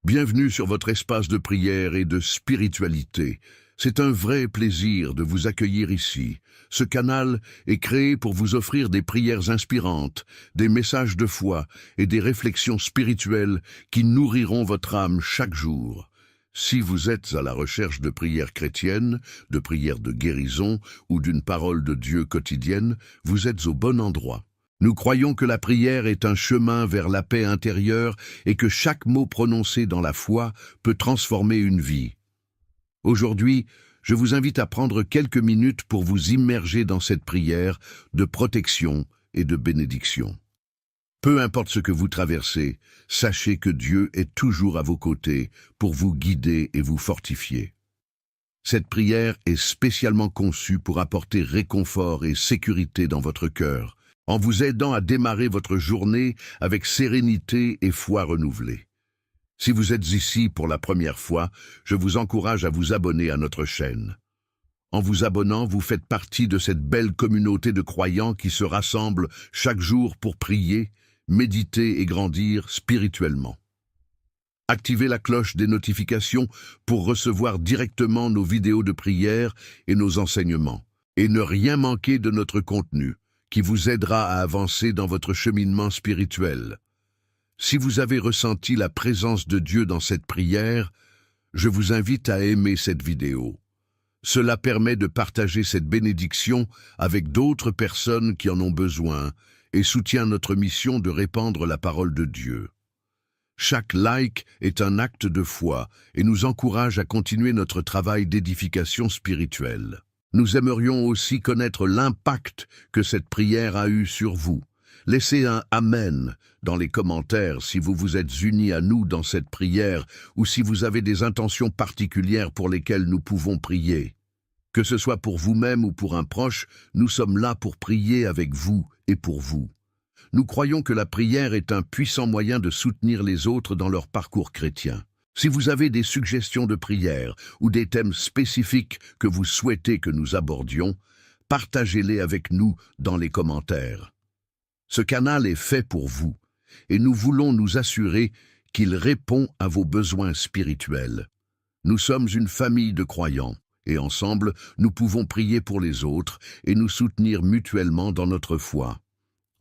Bienvenue sur votre espace de prière et de spiritualité. C'est un vrai plaisir de vous accueillir ici. Ce canal est créé pour vous offrir des prières inspirantes, des messages de foi et des réflexions spirituelles qui nourriront votre âme chaque jour. Si vous êtes à la recherche de prières chrétiennes, de prières de guérison ou d'une parole de Dieu quotidienne, vous êtes au bon endroit. Nous croyons que la prière est un chemin vers la paix intérieure et que chaque mot prononcé dans la foi peut transformer une vie. Aujourd'hui, je vous invite à prendre quelques minutes pour vous immerger dans cette prière de protection et de bénédiction. Peu importe ce que vous traversez, sachez que Dieu est toujours à vos côtés pour vous guider et vous fortifier. Cette prière est spécialement conçue pour apporter réconfort et sécurité dans votre cœur, en vous aidant à démarrer votre journée avec sérénité et foi renouvelée. Si vous êtes ici pour la première fois, je vous encourage à vous abonner à notre chaîne. En vous abonnant, vous faites partie de cette belle communauté de croyants qui se rassemblent chaque jour pour prier, méditer et grandir spirituellement. Activez la cloche des notifications pour recevoir directement nos vidéos de prière et nos enseignements, et ne rien manquer de notre contenu, qui vous aidera à avancer dans votre cheminement spirituel. Si vous avez ressenti la présence de Dieu dans cette prière, je vous invite à aimer cette vidéo. Cela permet de partager cette bénédiction avec d'autres personnes qui en ont besoin et soutient notre mission de répandre la parole de Dieu. Chaque like est un acte de foi et nous encourage à continuer notre travail d'édification spirituelle. Nous aimerions aussi connaître l'impact que cette prière a eu sur vous. Laissez un « Amen » dans les commentaires si vous vous êtes unis à nous dans cette prière ou si vous avez des intentions particulières pour lesquelles nous pouvons prier. Que ce soit pour vous-même ou pour un proche, nous sommes là pour prier avec vous et pour vous. Nous croyons que la prière est un puissant moyen de soutenir les autres dans leur parcours chrétien. Si vous avez des suggestions de prière ou des thèmes spécifiques que vous souhaitez que nous abordions, partagez-les avec nous dans les commentaires. Ce canal est fait pour vous, et nous voulons nous assurer qu'il répond à vos besoins spirituels. Nous sommes une famille de croyants, et ensemble, nous pouvons prier pour les autres et nous soutenir mutuellement dans notre foi.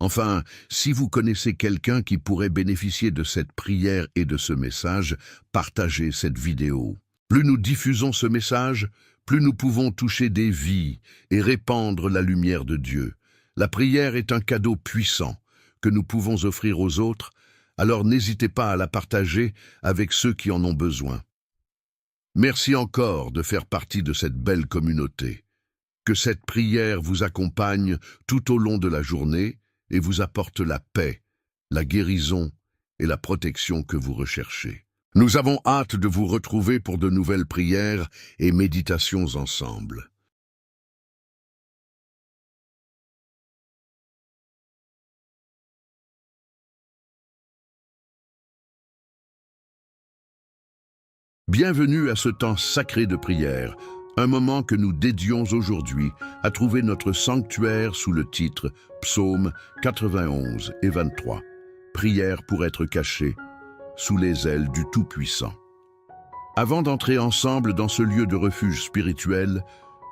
Enfin, si vous connaissez quelqu'un qui pourrait bénéficier de cette prière et de ce message, partagez cette vidéo. Plus nous diffusons ce message, plus nous pouvons toucher des vies et répandre la lumière de Dieu. La prière est un cadeau puissant que nous pouvons offrir aux autres, alors n'hésitez pas à la partager avec ceux qui en ont besoin. Merci encore de faire partie de cette belle communauté. Que cette prière vous accompagne tout au long de la journée et vous apporte la paix, la guérison et la protection que vous recherchez. Nous avons hâte de vous retrouver pour de nouvelles prières et méditations ensemble. Bienvenue à ce temps sacré de prière, un moment que nous dédions aujourd'hui à trouver notre sanctuaire sous le titre Psaume 91 et 23, prière pour être caché sous les ailes du Tout-Puissant. Avant d'entrer ensemble dans ce lieu de refuge spirituel,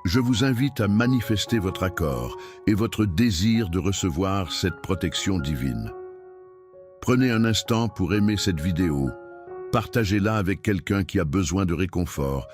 je vous invite à manifester votre accord et votre désir de recevoir cette protection divine. Prenez un instant pour aimer cette vidéo. Partagez-la avec quelqu'un qui a besoin de réconfort.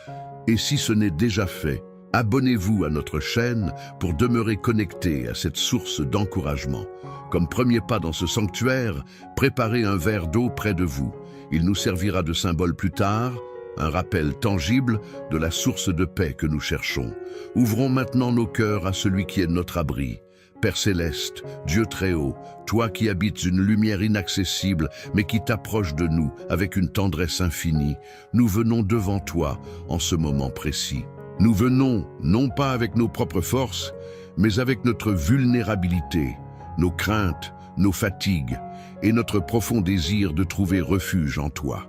Et si ce n'est déjà fait, abonnez-vous à notre chaîne pour demeurer connecté à cette source d'encouragement. Comme premier pas dans ce sanctuaire, préparez un verre d'eau près de vous. Il nous servira de symbole plus tard, un rappel tangible de la source de paix que nous cherchons. Ouvrons maintenant nos cœurs à celui qui est notre abri. Père céleste, Dieu très haut, toi qui habites une lumière inaccessible, mais qui t'approche de nous avec une tendresse infinie, nous venons devant toi en ce moment précis. Nous venons, non pas avec nos propres forces, mais avec notre vulnérabilité, nos craintes, nos fatigues et notre profond désir de trouver refuge en toi.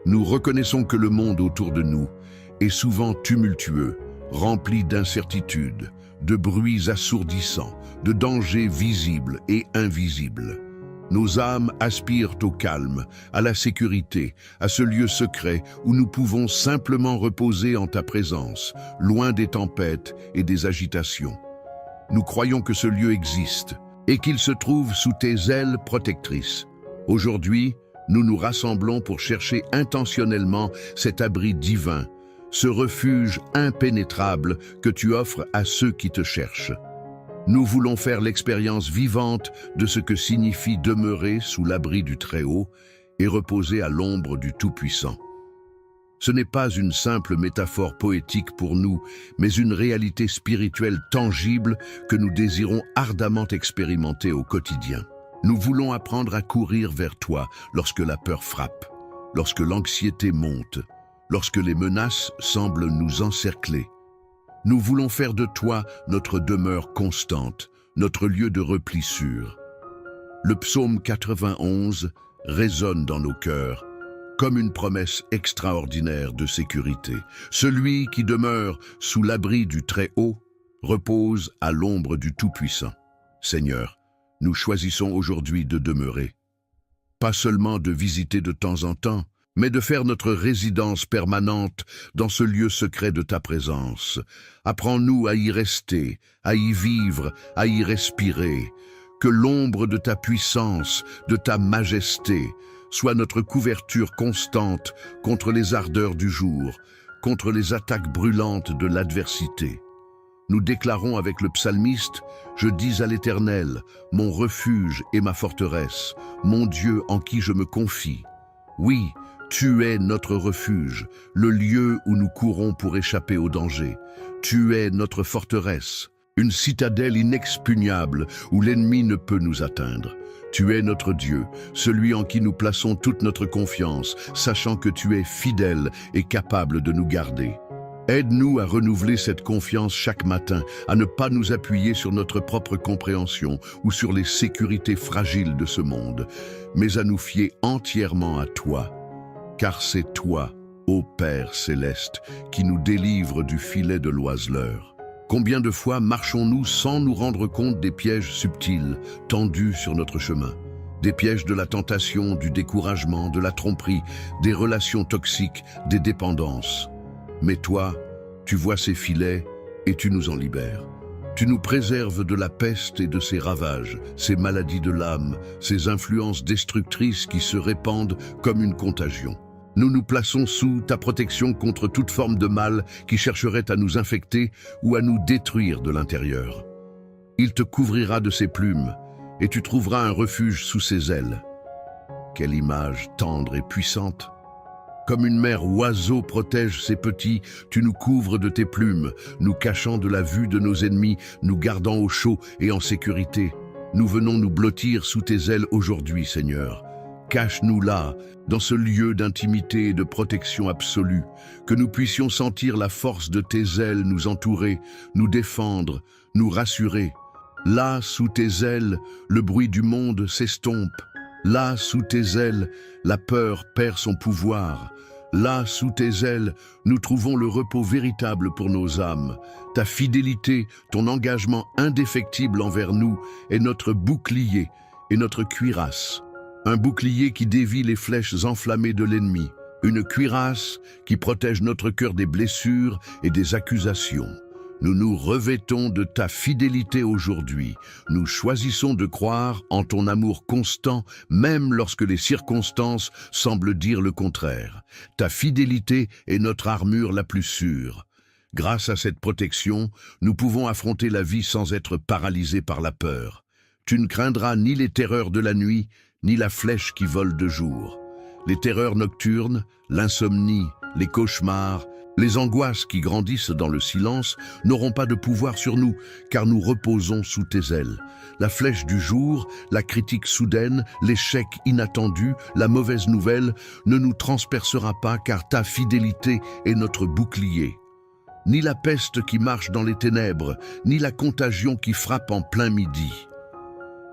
Nous reconnaissons que le monde autour de nous est souvent tumultueux, rempli d'incertitudes, de bruits assourdissants, de dangers visibles et invisibles. Nos âmes aspirent au calme, à la sécurité, à ce lieu secret où nous pouvons simplement reposer en ta présence, loin des tempêtes et des agitations. Nous croyons que ce lieu existe et qu'il se trouve sous tes ailes protectrices. Aujourd'hui, nous nous rassemblons pour chercher intentionnellement cet abri divin, ce refuge impénétrable que tu offres à ceux qui te cherchent. Nous voulons faire l'expérience vivante de ce que signifie demeurer sous l'abri du Très-Haut et reposer à l'ombre du Tout-Puissant. Ce n'est pas une simple métaphore poétique pour nous, mais une réalité spirituelle tangible que nous désirons ardemment expérimenter au quotidien. Nous voulons apprendre à courir vers toi lorsque la peur frappe, lorsque l'anxiété monte, lorsque les menaces semblent nous encercler. Nous voulons faire de toi notre demeure constante, notre lieu de repli sûr. Le psaume 91 résonne dans nos cœurs comme une promesse extraordinaire de sécurité. Celui qui demeure sous l'abri du Très-Haut repose à l'ombre du Tout-Puissant. Seigneur, nous choisissons aujourd'hui de demeurer. Pas seulement de visiter de temps en temps, mais de faire notre résidence permanente dans ce lieu secret de ta présence. Apprends-nous à y rester, à y vivre, à y respirer. Que l'ombre de ta puissance, de ta majesté, soit notre couverture constante contre les ardeurs du jour, contre les attaques brûlantes de l'adversité. Nous déclarons avec le psalmiste, « Je dis à l'Éternel, mon refuge et ma forteresse, mon Dieu en qui je me confie. » Oui, tu es notre refuge, le lieu où nous courons pour échapper au danger. Tu es notre forteresse, une citadelle inexpugnable où l'ennemi ne peut nous atteindre. Tu es notre Dieu, celui en qui nous plaçons toute notre confiance, sachant que tu es fidèle et capable de nous garder. Aide-nous à renouveler cette confiance chaque matin, à ne pas nous appuyer sur notre propre compréhension ou sur les sécurités fragiles de ce monde, mais à nous fier entièrement à toi. Car c'est toi, ô Père céleste, qui nous délivre du filet de l'oiseleur. Combien de fois marchons-nous sans nous rendre compte des pièges subtils tendus sur notre chemin? Des pièges de la tentation, du découragement, de la tromperie, des relations toxiques, des dépendances. Mais toi, tu vois ces filets et tu nous en libères. Tu nous préserves de la peste et de ses ravages, ces maladies de l'âme, ces influences destructrices qui se répandent comme une contagion. Nous nous plaçons sous ta protection contre toute forme de mal qui chercherait à nous infecter ou à nous détruire de l'intérieur. Il te couvrira de ses plumes et tu trouveras un refuge sous ses ailes. Quelle image tendre et puissante! Comme une mère oiseau protège ses petits, tu nous couvres de tes plumes, nous cachant de la vue de nos ennemis, nous gardant au chaud et en sécurité. Nous venons nous blottir sous tes ailes aujourd'hui, Seigneur. Cache-nous là, dans ce lieu d'intimité et de protection absolue, que nous puissions sentir la force de tes ailes nous entourer, nous défendre, nous rassurer. Là, sous tes ailes, le bruit du monde s'estompe. Là, sous tes ailes, la peur perd son pouvoir. Là, sous tes ailes, nous trouvons le repos véritable pour nos âmes. Ta fidélité, ton engagement indéfectible envers nous est notre bouclier et notre cuirasse. Un bouclier qui dévie les flèches enflammées de l'ennemi. Une cuirasse qui protège notre cœur des blessures et des accusations. Nous nous revêtons de ta fidélité aujourd'hui. Nous choisissons de croire en ton amour constant, même lorsque les circonstances semblent dire le contraire. Ta fidélité est notre armure la plus sûre. Grâce à cette protection, nous pouvons affronter la vie sans être paralysés par la peur. Tu ne craindras ni les terreurs de la nuit, ni la flèche qui vole de jour. Les terreurs nocturnes, l'insomnie, les cauchemars, les angoisses qui grandissent dans le silence n'auront pas de pouvoir sur nous, car nous reposons sous tes ailes. La flèche du jour, la critique soudaine, l'échec inattendu, la mauvaise nouvelle ne nous transpercera pas, car ta fidélité est notre bouclier. Ni la peste qui marche dans les ténèbres, ni la contagion qui frappe en plein midi.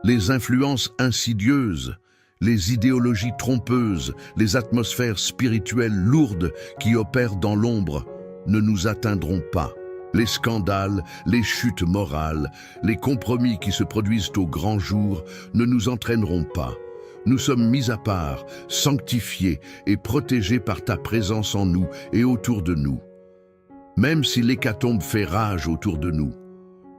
Les influences insidieuses, les idéologies trompeuses, les atmosphères spirituelles lourdes qui opèrent dans l'ombre ne nous atteindront pas. Les scandales, les chutes morales, les compromis qui se produisent au grand jour ne nous entraîneront pas. Nous sommes mis à part, sanctifiés et protégés par ta présence en nous et autour de nous. Même si l'hécatombe fait rage autour de nous,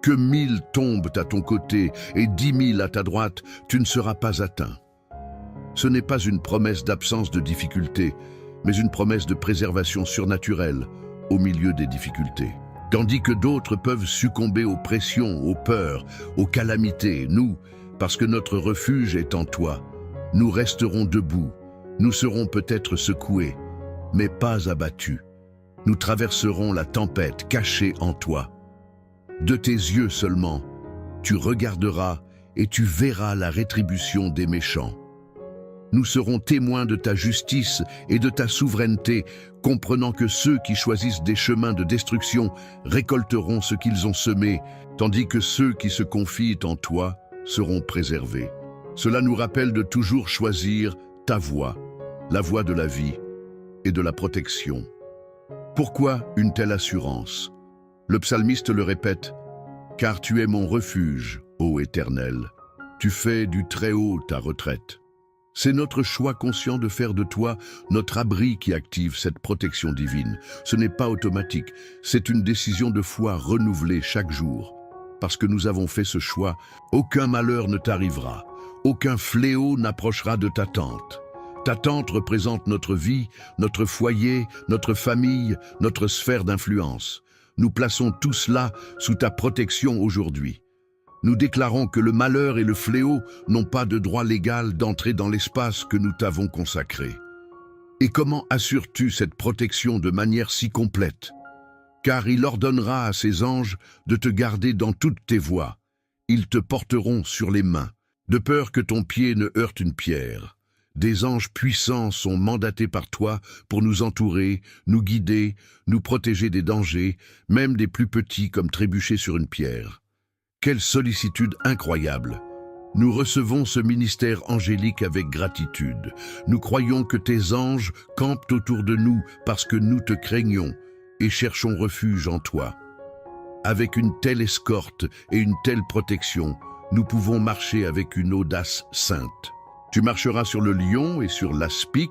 que 1000 tombent à ton côté et 10 000 à ta droite, tu ne seras pas atteint. Ce n'est pas une promesse d'absence de difficultés, mais une promesse de préservation surnaturelle au milieu des difficultés. Tandis que d'autres peuvent succomber aux pressions, aux peurs, aux calamités, nous, parce que notre refuge est en toi, nous resterons debout, nous serons peut-être secoués, mais pas abattus. Nous traverserons la tempête cachée en toi. De tes yeux seulement, tu regarderas et tu verras la rétribution des méchants. Nous serons témoins de ta justice et de ta souveraineté, comprenant que ceux qui choisissent des chemins de destruction récolteront ce qu'ils ont semé, tandis que ceux qui se confient en toi seront préservés. Cela nous rappelle de toujours choisir ta voie, la voie de la vie et de la protection. Pourquoi une telle assurance? Le psalmiste le répète, « Car tu es mon refuge, ô Éternel, tu fais du Très-Haut ta retraite. » C'est notre choix conscient de faire de toi notre abri qui active cette protection divine. Ce n'est pas automatique, c'est une décision de foi renouvelée chaque jour. Parce que nous avons fait ce choix, aucun malheur ne t'arrivera, aucun fléau n'approchera de ta tente. Ta tente représente notre vie, notre foyer, notre famille, notre sphère d'influence. Nous plaçons tout cela sous ta protection aujourd'hui. Nous déclarons que le malheur et le fléau n'ont pas de droit légal d'entrer dans l'espace que nous t'avons consacré. Et comment assures-tu cette protection de manière si complète? Car il ordonnera à ses anges de te garder dans toutes tes voies. Ils te porteront sur les mains, de peur que ton pied ne heurte une pierre. Des anges puissants sont mandatés par toi pour nous entourer, nous guider, nous protéger des dangers, même des plus petits comme trébucher sur une pierre. Quelle sollicitude incroyable! Nous recevons ce ministère angélique avec gratitude. Nous croyons que tes anges campent autour de nous parce que nous te craignons et cherchons refuge en toi. Avec une telle escorte et une telle protection, nous pouvons marcher avec une audace sainte. Tu marcheras sur le lion et sur l'aspic,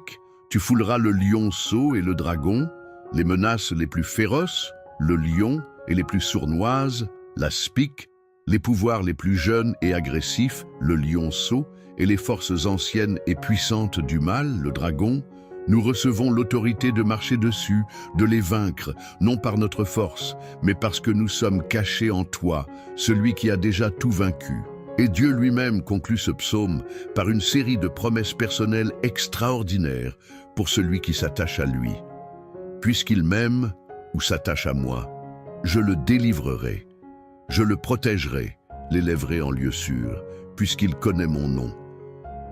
tu fouleras le lionceau et le dragon, les menaces les plus féroces, le lion et les plus sournoises, l'aspic, les pouvoirs les plus jeunes et agressifs, le lionceau, et les forces anciennes et puissantes du mal, le dragon. Nous recevons l'autorité de marcher dessus, de les vaincre, non par notre force, mais parce que nous sommes cachés en toi, celui qui a déjà tout vaincu. Et Dieu lui-même conclut ce psaume par une série de promesses personnelles extraordinaires pour celui qui s'attache à lui. Puisqu'il m'aime ou s'attache à moi, je le délivrerai. Je le protégerai, l'élèverai en lieu sûr, puisqu'il connaît mon nom.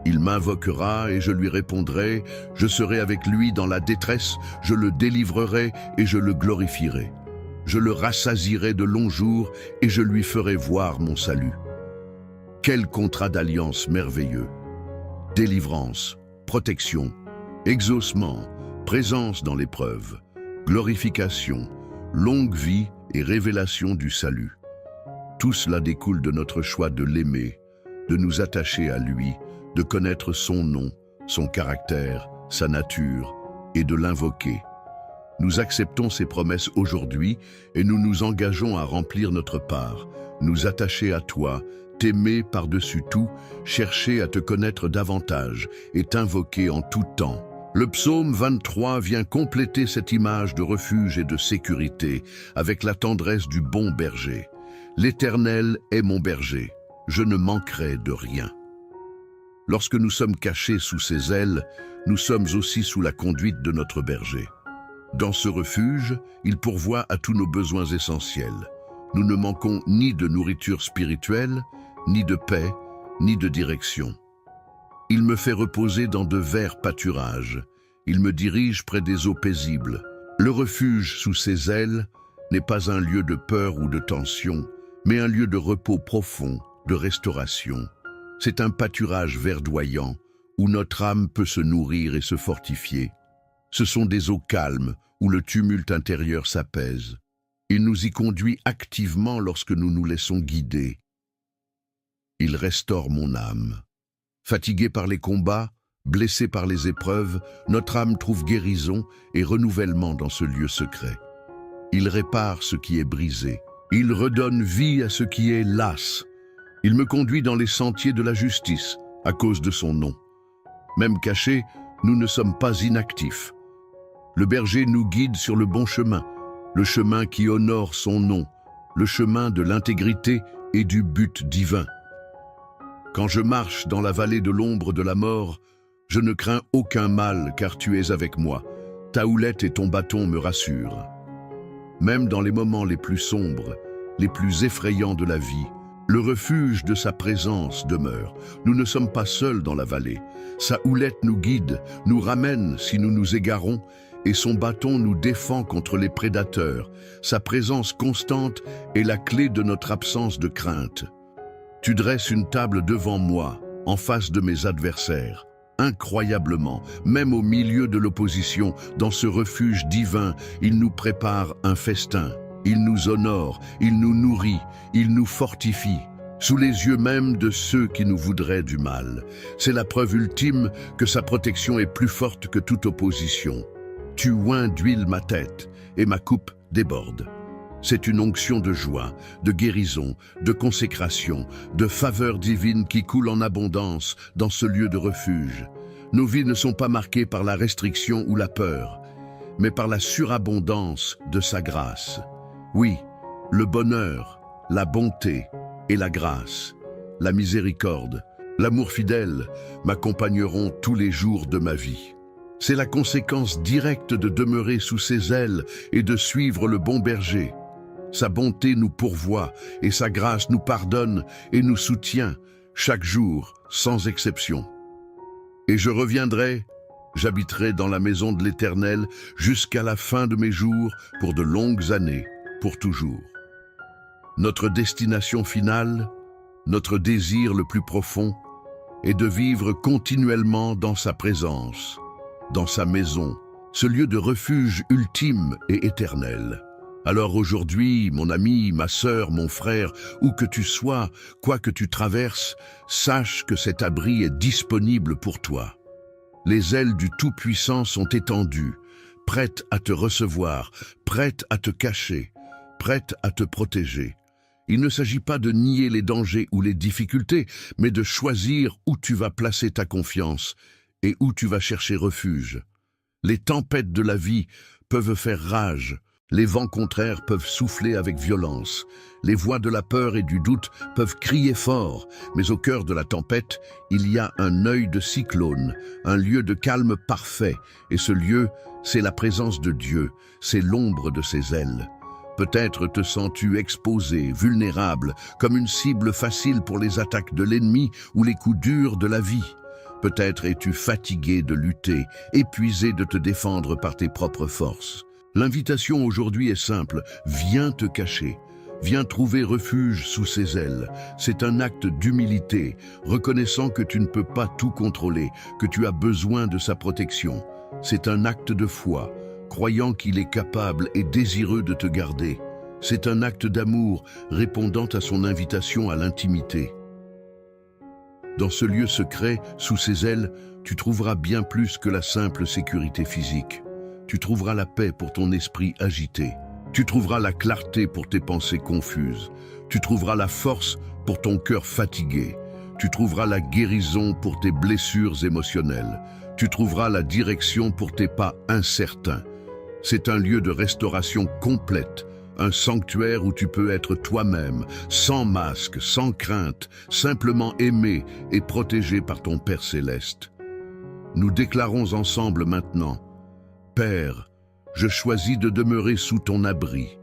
Il m'invoquera et je lui répondrai, je serai avec lui dans la détresse, je le délivrerai et je le glorifierai. Je le rassasierai de longs jours et je lui ferai voir mon salut. Quel contrat d'alliance merveilleux! Délivrance, protection, exaucement, présence dans l'épreuve, glorification, longue vie et révélation du salut. Tout cela découle de notre choix de l'aimer, de nous attacher à lui, de connaître son nom, son caractère, sa nature et de l'invoquer. Nous acceptons ces promesses aujourd'hui et nous nous engageons à remplir notre part, nous attacher à toi, t'aimer par-dessus tout, chercher à te connaître davantage et t'invoquer en tout temps. Le psaume 23 vient compléter cette image de refuge et de sécurité avec la tendresse du bon berger. L'Éternel est mon berger, je ne manquerai de rien. Lorsque nous sommes cachés sous ses ailes, nous sommes aussi sous la conduite de notre berger. Dans ce refuge, il pourvoit à tous nos besoins essentiels. Nous ne manquons ni de nourriture spirituelle, ni de paix, ni de direction. Il me fait reposer dans de verts pâturages. Il me dirige près des eaux paisibles. Le refuge sous ses ailes n'est pas un lieu de peur ou de tension, mais un lieu de repos profond, de restauration. C'est un pâturage verdoyant où notre âme peut se nourrir et se fortifier. Ce sont des eaux calmes où le tumulte intérieur s'apaise. Il nous y conduit activement lorsque nous nous laissons guider. Il restaure mon âme, Fatigué par les combats, blessé par les épreuves, notre âme trouve guérison et renouvellement dans ce lieu secret. Il répare ce qui est brisé. Il redonne vie à ce qui est las. Il me conduit dans les sentiers de la justice, à cause de son nom. Même cachés, nous ne sommes pas inactifs. Le berger nous guide sur le bon chemin, le chemin qui honore son nom, le chemin de l'intégrité et du but divin. Quand je marche dans la vallée de l'ombre de la mort, je ne crains aucun mal car tu es avec moi. Ta houlette et ton bâton me rassurent. Même dans les moments les plus sombres, les plus effrayants de la vie, le refuge de sa présence demeure. Nous ne sommes pas seuls dans la vallée. Sa houlette nous guide, nous ramène si nous nous égarons, et son bâton nous défend contre les prédateurs. Sa présence constante est la clé de notre absence de crainte. Tu dresses une table devant moi, en face de mes adversaires. Incroyablement, même au milieu de l'opposition, dans ce refuge divin, il nous prépare un festin. Il nous honore, il nous nourrit, il nous fortifie, sous les yeux même de ceux qui nous voudraient du mal. C'est la preuve ultime que sa protection est plus forte que toute opposition. Tu oins d'huile ma tête, et ma coupe déborde. C'est une onction de joie, de guérison, de consécration, de faveur divine qui coule en abondance dans ce lieu de refuge. Nos vies ne sont pas marquées par la restriction ou la peur, mais par la surabondance de sa grâce. Oui, le bonheur, la bonté et la grâce, la miséricorde, l'amour fidèle m'accompagneront tous les jours de ma vie. C'est la conséquence directe de demeurer sous ses ailes et de suivre le bon berger. Sa bonté nous pourvoit et sa grâce nous pardonne et nous soutient chaque jour, sans exception. Et je reviendrai, j'habiterai dans la maison de l'Éternel jusqu'à la fin de mes jours pour de longues années, pour toujours. Notre destination finale, notre désir le plus profond, est de vivre continuellement dans sa présence, dans sa maison, ce lieu de refuge ultime et éternel. Alors aujourd'hui, mon ami, ma sœur, mon frère, où que tu sois, quoi que tu traverses, sache que cet abri est disponible pour toi. Les ailes du Tout-Puissant sont étendues, prêtes à te recevoir, prêtes à te cacher, prêtes à te protéger. Il ne s'agit pas de nier les dangers ou les difficultés, mais de choisir où tu vas placer ta confiance et où tu vas chercher refuge. Les tempêtes de la vie peuvent faire rage, les vents contraires peuvent souffler avec violence, les voix de la peur et du doute peuvent crier fort, mais au cœur de la tempête, il y a un œil de cyclone, un lieu de calme parfait, et ce lieu, c'est la présence de Dieu, c'est l'ombre de ses ailes. Peut-être te sens-tu exposé, vulnérable, comme une cible facile pour les attaques de l'ennemi ou les coups durs de la vie. Peut-être es-tu fatigué de lutter, épuisé de te défendre par tes propres forces. L'invitation aujourd'hui est simple, viens te cacher, viens trouver refuge sous ses ailes. C'est un acte d'humilité, reconnaissant que tu ne peux pas tout contrôler, que tu as besoin de sa protection. C'est un acte de foi, croyant qu'il est capable et désireux de te garder. C'est un acte d'amour, répondant à son invitation à l'intimité. Dans ce lieu secret, sous ses ailes, tu trouveras bien plus que la simple sécurité physique. Tu trouveras la paix pour ton esprit agité. Tu trouveras la clarté pour tes pensées confuses. Tu trouveras la force pour ton cœur fatigué. Tu trouveras la guérison pour tes blessures émotionnelles. Tu trouveras la direction pour tes pas incertains. C'est un lieu de restauration complète, un sanctuaire où tu peux être toi-même, sans masque, sans crainte, simplement aimé et protégé par ton Père céleste. Nous déclarons ensemble maintenant: Père, je choisis de demeurer sous ton abri.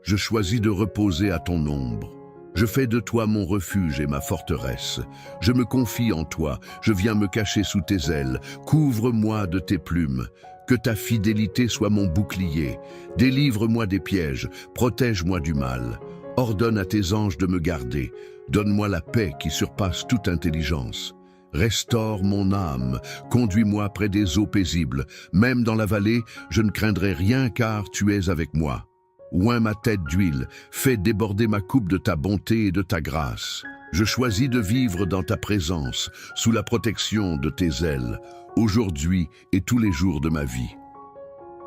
Je choisis de reposer à ton ombre. Je fais de toi mon refuge et ma forteresse. Je me confie en toi, je viens me cacher sous tes ailes. Couvre-moi de tes plumes. Que ta fidélité soit mon bouclier. Délivre-moi des pièges, protège-moi du mal. Ordonne à tes anges de me garder. Donne-moi la paix qui surpasse toute intelligence. Restaure mon âme, conduis-moi près des eaux paisibles. Même dans la vallée, je ne craindrai rien car tu es avec moi. Oins ma tête d'huile, fais déborder ma coupe de ta bonté et de ta grâce. Je choisis de vivre dans ta présence, sous la protection de tes ailes, aujourd'hui et tous les jours de ma vie.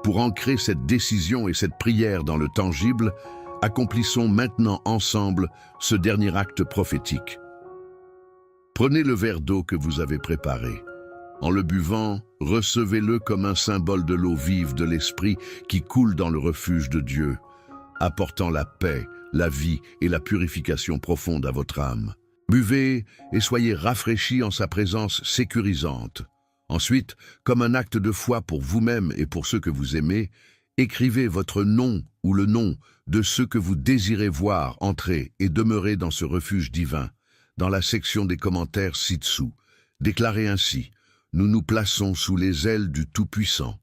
Pour ancrer cette décision et cette prière dans le tangible, accomplissons maintenant ensemble ce dernier acte prophétique. Prenez le verre d'eau que vous avez préparé. En le buvant, recevez-le comme un symbole de l'eau vive de l'Esprit qui coule dans le refuge de Dieu, apportant la paix, la vie et la purification profonde à votre âme. Buvez et soyez rafraîchis en sa présence sécurisante. Ensuite, comme un acte de foi pour vous-même et pour ceux que vous aimez, écrivez votre nom ou le nom de ceux que vous désirez voir entrer et demeurer dans ce refuge divin, dans la section des commentaires ci-dessous. Déclarez ainsi: nous nous plaçons sous les ailes du Tout-Puissant.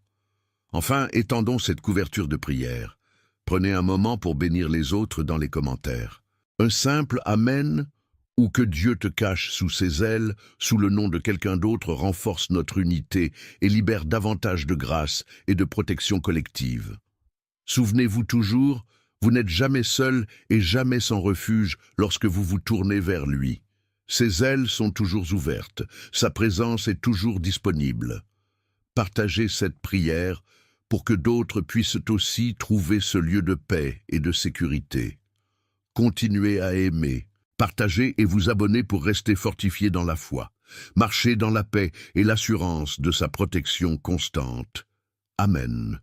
Enfin, étendons cette couverture de prière. Prenez un moment pour bénir les autres dans les commentaires. Un simple Amen ou que Dieu te cache sous ses ailes, sous le nom de quelqu'un d'autre, renforce notre unité et libère davantage de grâce et de protection collective. Souvenez-vous toujours, vous n'êtes jamais seul et jamais sans refuge lorsque vous vous tournez vers lui. Ses ailes sont toujours ouvertes, sa présence est toujours disponible. Partagez cette prière pour que d'autres puissent aussi trouver ce lieu de paix et de sécurité. Continuez à aimer, partagez et vous abonnez pour rester fortifiés dans la foi. Marchez dans la paix et l'assurance de sa protection constante. Amen.